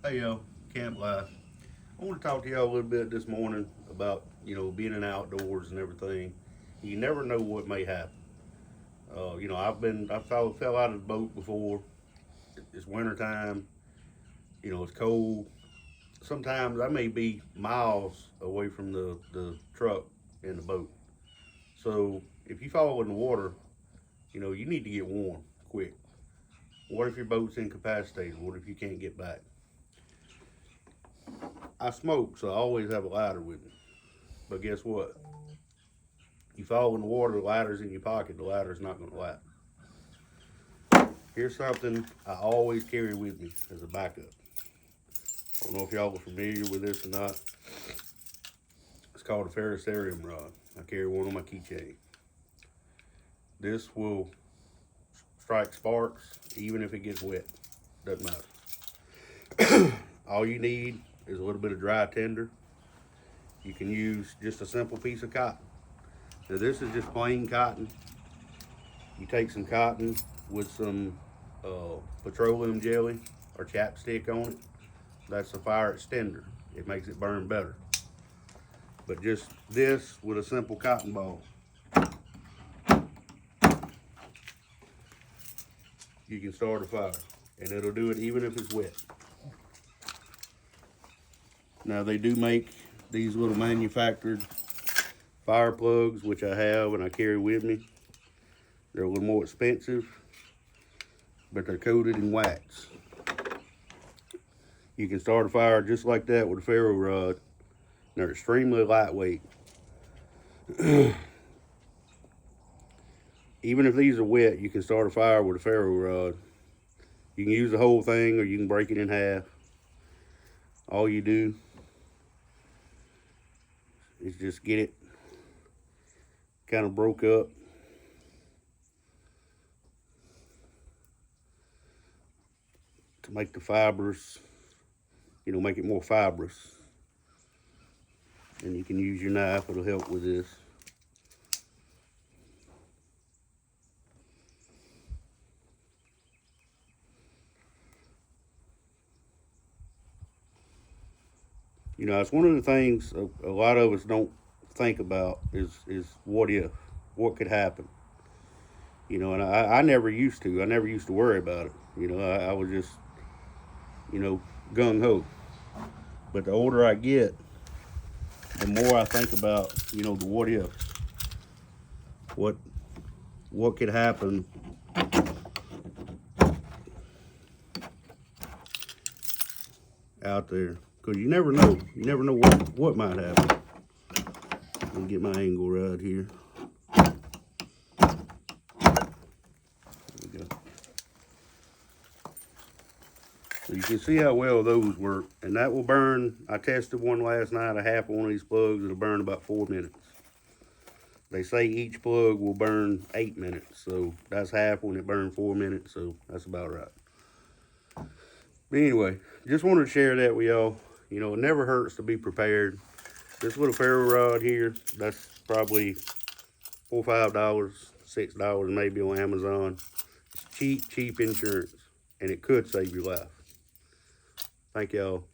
Hey y'all, Camp Life. I want to talk to y'all a little bit this morning about being in outdoors and everything. You never know what may happen. I fell out of the boat before. It's winter time. It's cold. Sometimes I may be miles away from the truck and the boat. So if you fall in the water, you need to get warm quick. What if your boat's incapacitated? What if you can't get back? I smoke, so I always have a lighter with me. But guess what? You fall in the water, the lighter's in your pocket, the lighter's not going to light. Here's something I always carry with me as a backup. I don't know if y'all are familiar with this or not. It's called a ferrocerium rod. I carry one on my keychain. This will strike sparks even if it gets wet. Doesn't matter. All you need is a little bit of dry tinder. You can use just a simple piece of cotton. Now this is just plain cotton. You take some cotton with some petroleum jelly or chapstick on it. That's a fire extender. It makes it burn better. But just this with a simple cotton ball, you can start a fire. And it'll do it even if it's wet. Now they do make these little manufactured fire plugs, which I have and I carry with me. They're a little more expensive, but they're coated in wax. You can start a fire just like that with a ferro rod. They're extremely lightweight. Even if these are wet, you can start a fire with a ferro rod. You can use the whole thing or you can break it in half. All you do is just get it kind of broke up. To make the fibers, make it more fibrous. And you can use your knife, it'll help with this. It's one of the things a lot of us don't think about is what if, what could happen. And I never used to. I never used to worry about it. I was just, gung ho. But the older I get, the more I think about, the what if. What what could happen out there? Because you never know. You never know what might happen. Let me get my angle right here. There we go. So you can see how well those work. And that will burn. I tested one last night, a half one of these plugs. It'll burn about 4 minutes. They say each plug will burn 8 minutes. So that's half when it burned 4 minutes. So that's about right. But anyway, just wanted to share that with y'all. It never hurts to be prepared. This little ferro rod here, that's probably $4 or $5, $6 maybe on Amazon. It's cheap insurance, and it could save your life. Thank y'all.